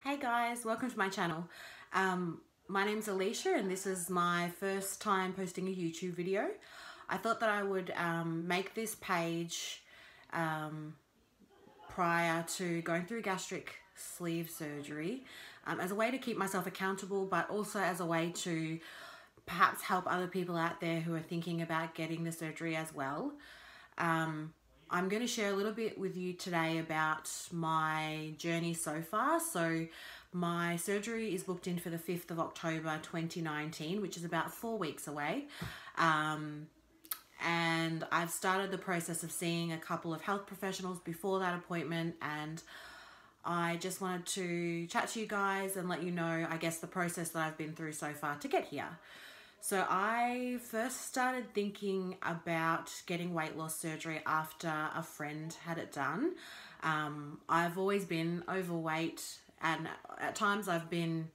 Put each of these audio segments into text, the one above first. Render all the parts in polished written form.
Hey guys, welcome to my channel. My name's Alicia and this is my first time posting a YouTube video. I thought that I would make this page prior to going through gastric sleeve surgery as a way to keep myself accountable, but also as a way to perhaps help other people out there who are thinking about getting the surgery as well. I'm going to share a little bit with you today about my journey so far. So my surgery is booked in for the 5th of October 2019, which is about 4 weeks away. And I've started the process of seeing a couple of health professionals before that appointment, and I just wanted to chat to you guys and let you know, I guess, the process that I've been through so far to get here. So I first started thinking about getting weight loss surgery after a friend had it done. I've always been overweight, and at times I've been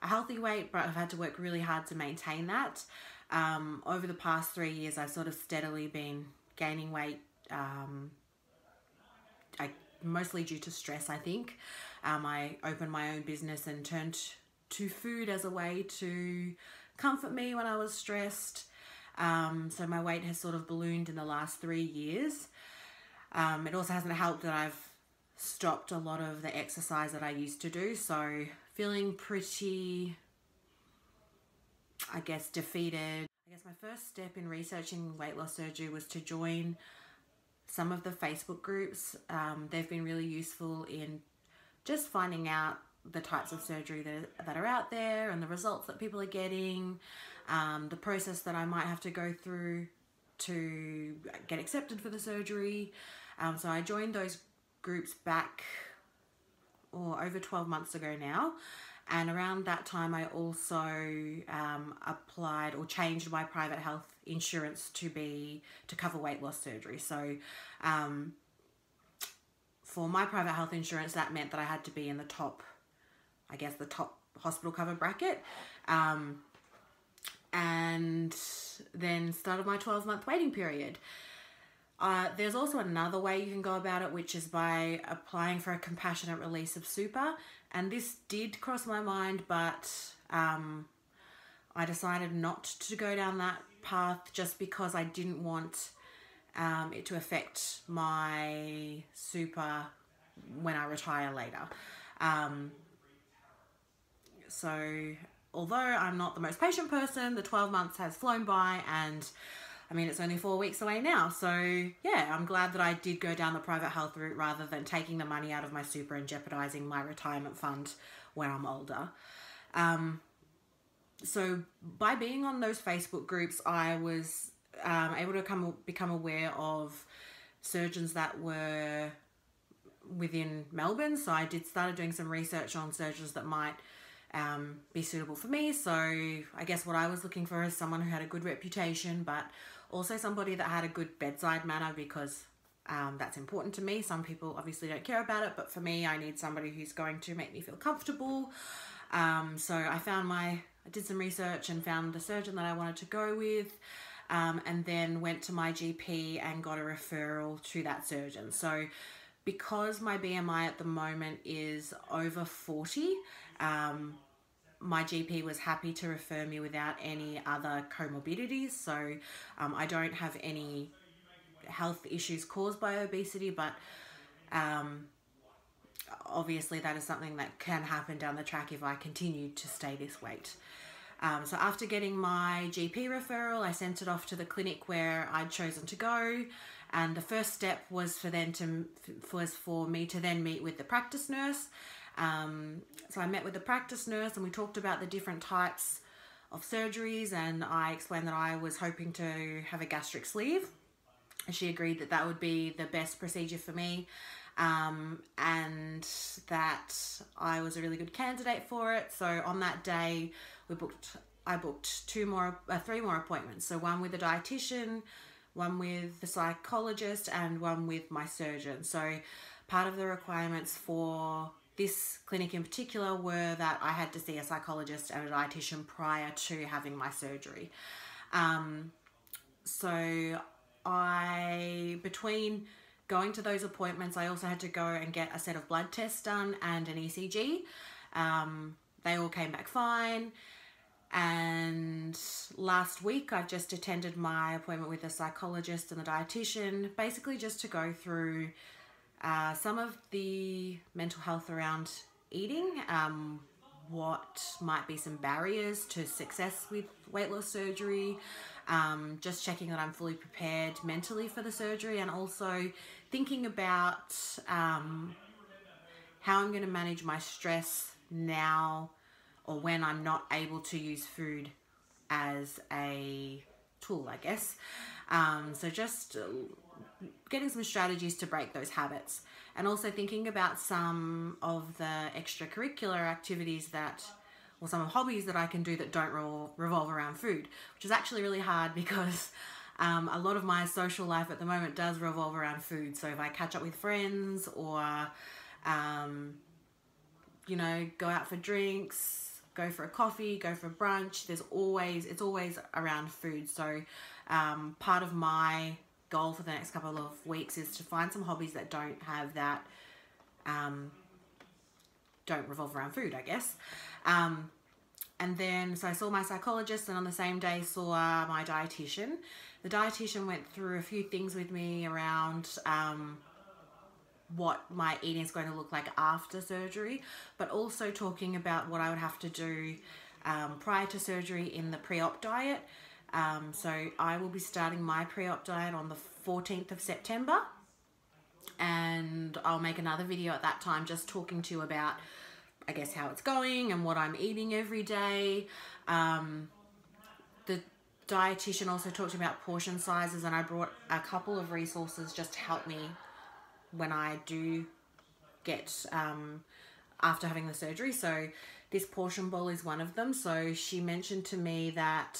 a healthy weight, but I've had to work really hard to maintain that. Over the past 3 years, I've sort of steadily been gaining weight, mostly due to stress, I think. I opened my own business and turned to food as a way to comfort me when I was stressed. So my weight has sort of ballooned in the last 3 years. It also hasn't helped that I've stopped a lot of the exercise that I used to do. So feeling pretty, I guess, defeated. I guess my first step in researching weight loss surgery was to join some of the Facebook groups. They've been really useful in just finding out the types of surgery that are out there and the results that people are getting, the process that I might have to go through to get accepted for the surgery. So I joined those groups back over 12 months ago now. And around that time, I also applied or changed my private health insurance to cover weight loss surgery. So for my private health insurance, that meant that I had to be in the top hospital cover bracket, and then started my 12-month waiting period. There's also another way you can go about it, which is by applying for a compassionate release of super, and this did cross my mind, but I decided not to go down that path just because I didn't want it to affect my super when I retire later. So although I'm not the most patient person, the 12 months has flown by, and I mean, it's only 4 weeks away now. So yeah, I'm glad that I did go down the private health route rather than taking the money out of my super and jeopardizing my retirement fund when I'm older. So by being on those Facebook groups, I was able to become aware of surgeons that were within Melbourne. So I started doing some research on surgeons that might be suitable for me. So I guess what I was looking for is someone who had a good reputation, but also somebody that had a good bedside manner, because that's important to me. Some people obviously don't care about it, but for me, I need somebody who's going to make me feel comfortable. So I did some research and found the surgeon that I wanted to go with, and then went to my GP and got a referral to that surgeon. So because my BMI at the moment is over 40, my GP was happy to refer me without any other comorbidities. So I don't have any health issues caused by obesity, but obviously that is something that can happen down the track if I continue to stay this weight. So after getting my GP referral, I sent it off to the clinic where I'd chosen to go. And the first step was for me to then meet with the practice nurse. So I met with the practice nurse and we talked about the different types of surgeries, and I explained that I was hoping to have a gastric sleeve. She agreed that that would be the best procedure for me, and that I was a really good candidate for it. So on that day, I booked 3 more appointments. So one with a dietitian, one with the psychologist, and one with my surgeon. So part of the requirements for this clinic in particular were that I had to see a psychologist and a dietitian prior to having my surgery. So between going to those appointments, I also had to go and get a set of blood tests done and an ECG. They all came back fine. And last week I just attended my appointment with a psychologist and the dietitian, basically just to go through some of the mental health around eating, what might be some barriers to success with weight loss surgery, just checking that I'm fully prepared mentally for the surgery, and also thinking about how I'm going to manage my stress now or when I'm not able to use food as a tool, I guess. So just getting some strategies to break those habits, and also thinking about some of the extracurricular activities or some hobbies that I can do that don't revolve around food, which is actually really hard because a lot of my social life at the moment does revolve around food. So if I catch up with friends or, go out for drinks, go for a coffee, go for brunch, it's always around food. So part of my goal for the next couple of weeks is to find some hobbies that don't have that, don't revolve around food, I guess. And then, so I saw my psychologist, and on the same day saw my dietitian. The dietitian went through a few things with me around what my eating is going to look like after surgery, but also talking about what I would have to do prior to surgery in the pre-op diet. So I will be starting my pre-op diet on the 14th of September, and I'll make another video at that time just talking to you about, I guess, how it's going and what I'm eating every day. The dietitian also talked about portion sizes, and I brought a couple of resources just to help me when I do get after having the surgery. So this portion bowl is one of them. So she mentioned to me that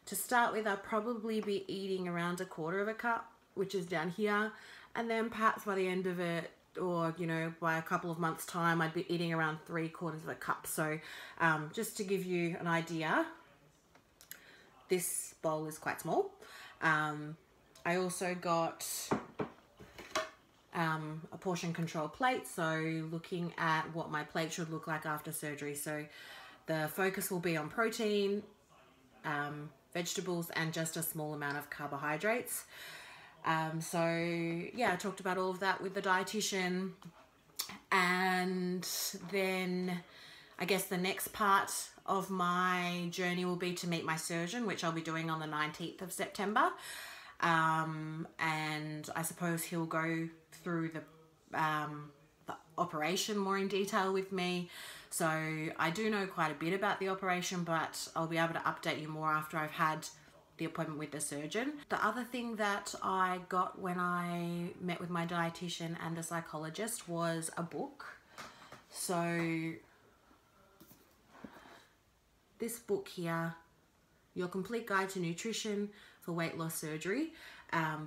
to start with, I'll probably be eating around 1/4 cup, which is down here, and then perhaps by the end of it, or by a couple of months time, I'd be eating around 3/4 cup. So just to give you an idea, this bowl is quite small. I also got a portion control plate, so looking at what my plate should look like after surgery. So the focus will be on protein, vegetables, and just a small amount of carbohydrates. So yeah, I talked about all of that with the dietitian, and then I guess the next part of my journey will be to meet my surgeon, which I'll be doing on the 19th of September. And I suppose he'll go through the operation more in detail with me. So I do know quite a bit about the operation, but I'll be able to update you more after I've had the appointment with the surgeon. The other thing that I got when I met with my dietitian and the psychologist was a book. So this book here, Your Complete Guide to Nutrition for Weight Loss Surgery,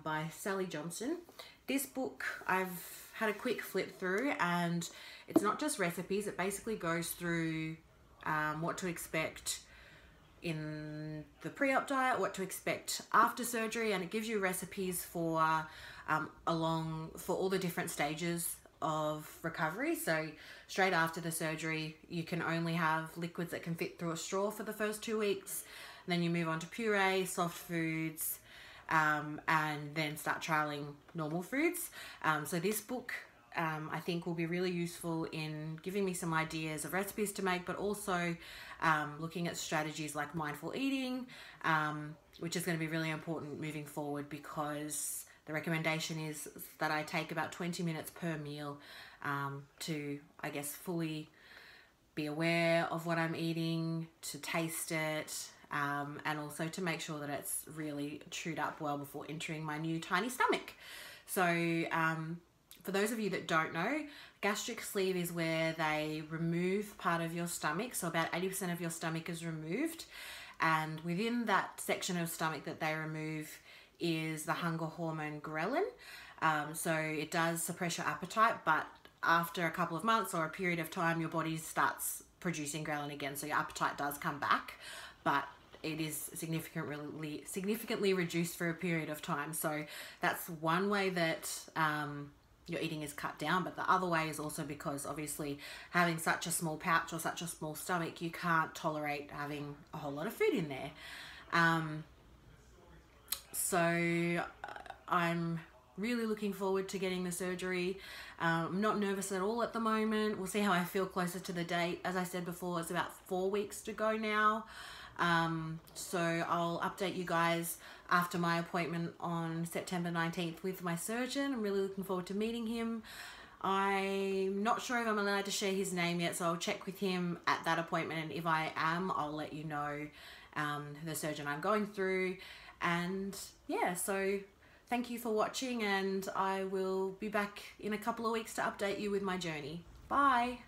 by Sally Johnson. This book I've had a quick flip through, and it's not just recipes. It basically goes through what to expect in the pre-op diet, what to expect after surgery, and it gives you recipes for all the different stages of recovery. So straight after the surgery, you can only have liquids that can fit through a straw for the first 2 weeks. And then you move on to puree, soft foods, and then start trialing normal foods. So this book I think will be really useful in giving me some ideas of recipes to make, but also looking at strategies like mindful eating, which is going to be really important moving forward, because the recommendation is that I take about 20 minutes per meal to, I guess, fully be aware of what I'm eating, to taste it, and also to make sure that it's really chewed up well before entering my new tiny stomach. So for those of you that don't know, gastric sleeve is where they remove part of your stomach. So about 80% of your stomach is removed. And within that section of stomach that they remove is the hunger hormone ghrelin. So it does suppress your appetite, but after a couple of months or a period of time, your body starts producing ghrelin again. So your appetite does come back, but it is significantly reduced for a period of time. So that's one way that your eating is cut down. But the other way is also because obviously having such a small pouch or such a small stomach, you can't tolerate having a whole lot of food in there. So I'm really looking forward to getting the surgery. I'm not nervous at all at the moment. We'll see how I feel closer to the date. As I said before, it's about 4 weeks to go now. So I'll update you guys after my appointment on September 19th with my surgeon. I'm really looking forward to meeting him. I'm not sure if I'm allowed to share his name yet, so I'll check with him at that appointment, and if I am, I'll let you know the surgeon I'm going through. And yeah, so thank you for watching, and I will be back in a couple of weeks to update you with my journey. Bye!